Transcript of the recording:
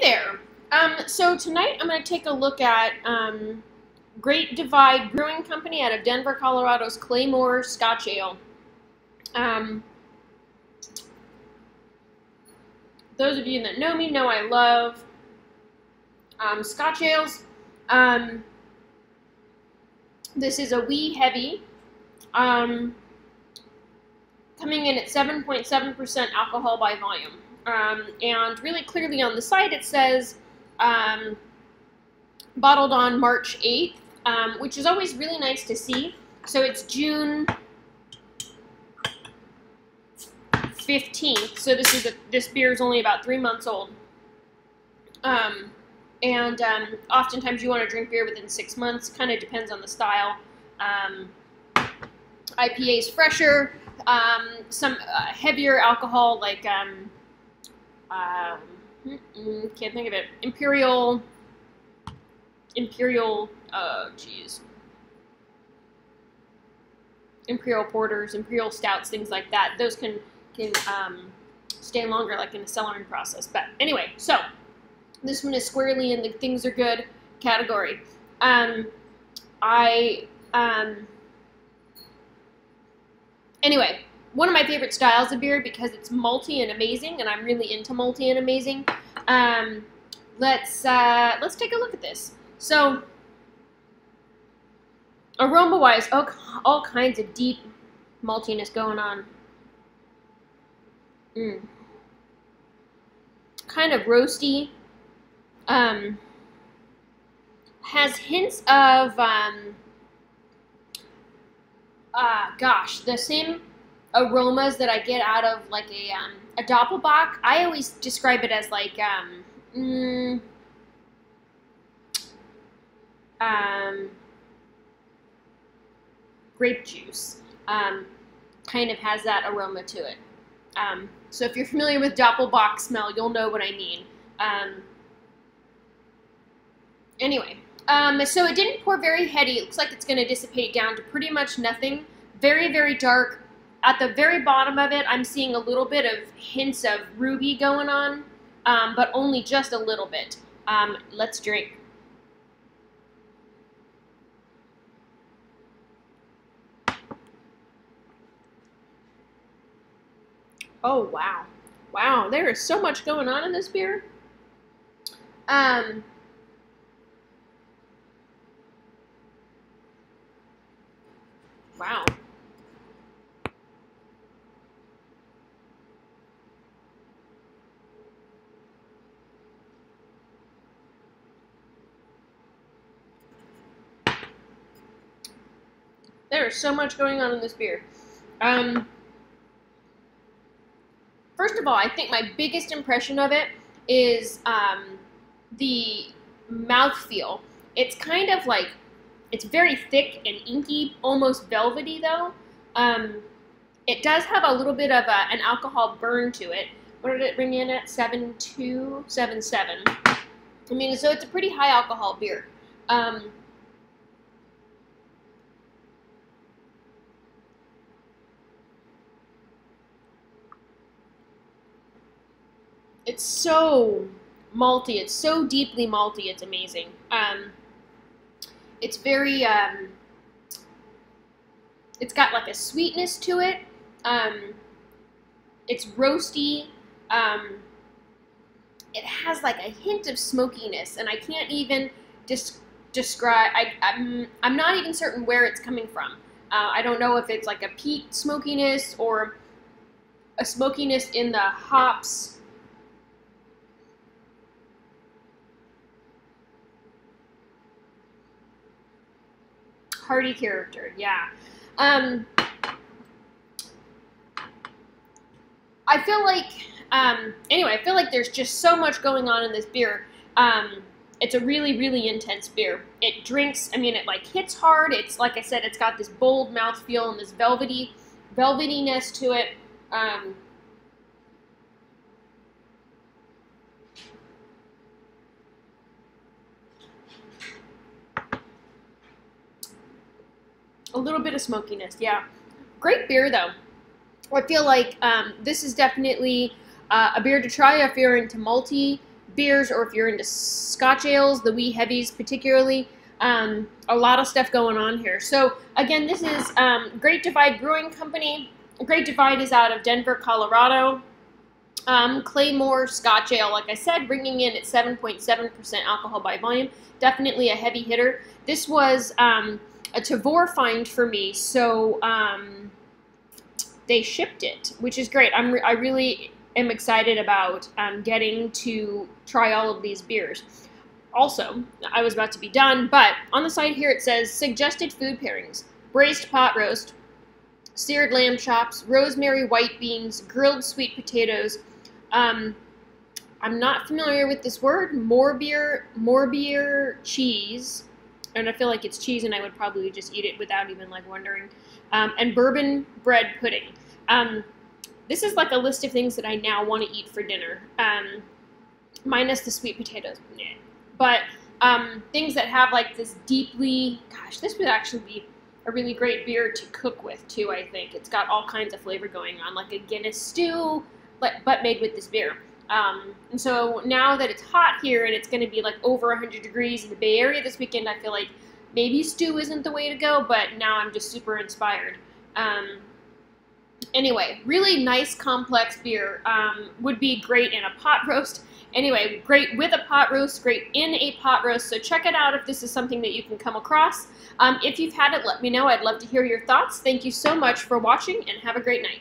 There. So tonight I'm going to take a look at Great Divide Brewing Company out of Denver, Colorado's Claymore Scotch Ale. Those of you that know me know I love Scotch ales. This is a wee heavy, coming in at 7.7% alcohol by volume. And really clearly on the site it says bottled on March 8th, which is always really nice to see. So it's June 15th. So this beer is only about 3 months old. Oftentimes you want to drink beer within 6 months. Kind of depends on the style. IPA's fresher. Some heavier alcohol like can't think of it. Imperial. Imperial porters, imperial stouts, things like that. Those can stay longer, like in a cellaring process. But anyway, so this one is squarely in the things are good category. Anyway, one of my favorite styles of beer because it's malty and amazing, and I'm really into malty and amazing. Let's take a look at this. So, aroma-wise, all kinds of deep maltiness going on. Kind of roasty. Has hints of the same aromas that I get out of like a doppelbock. I always describe it as like grape juice. Kind of has that aroma to it. So if you're familiar with doppelbock smell, you'll know what I mean. Anyway, so it didn't pour very heady. It looks like it's going to dissipate down to pretty much nothing. Very, very dark. At the very bottom of it, I'm seeing a little bit of hints of ruby going on, but only just a little bit. Let's drink. Oh, wow. Wow, there is so much going on in this beer. Wow. There is so much going on in this beer. First of all, I think my biggest impression of it is the mouthfeel. It's kind of like, it's very thick and inky, almost velvety though. It does have a little bit of an alcohol burn to it. What did it bring in at? 7.2, 7.7. I mean, so it's a pretty high alcohol beer. It's so malty. It's so deeply malty. It's amazing. It's very, it's got like a sweetness to it. It's roasty. It has like a hint of smokiness, and I can't even describe. I'm not even certain where it's coming from. I don't know if it's like a peat smokiness or a smokiness in the hops. Hearty character, yeah. I feel like, anyway, I feel like there's just so much going on in this beer. It's a really, really intense beer. It drinks, I mean, it like hits hard. It's, like I said, it's got this bold mouthfeel and this velvetyness to it. A little bit of smokiness, yeah. Great beer, though. I feel like this is definitely a beer to try if you're into malty beers, or if you're into Scotch ales, the wee heavies particularly. A lot of stuff going on here. So again, this is Great Divide Brewing Company. Great Divide is out of Denver, Colorado. Claymore Scotch Ale, like I said, bringing in at 7.7% alcohol by volume. Definitely a heavy hitter. This was a Tavour find for me, so they shipped it, which is great. I really am excited about getting to try all of these beers. Also, I was about to be done, but on the side here it says suggested food pairings: braised pot roast, seared lamb chops, rosemary white beans, grilled sweet potatoes. I'm not familiar with this word, Morbier cheese, and I feel like it's cheese and I would probably just eat it without even like wondering, and bourbon bread pudding. This is like a list of things that I now want to eat for dinner, minus the sweet potatoes. But things that have like this deeply, gosh, this would actually be a really great beer to cook with too, I think. It's got all kinds of flavor going on, like a Guinness stew, but made with this beer. And so now that it's hot here and it's going to be like over 100 degrees in the Bay Area this weekend, I feel like maybe stew isn't the way to go, but now I'm just super inspired. Anyway, really nice complex beer. Would be great in a pot roast. Anyway, great with a pot roast, great in a pot roast. So check it out if this is something that you can come across. If you've had it, let me know. I'd love to hear your thoughts. Thank you so much for watching and have a great night.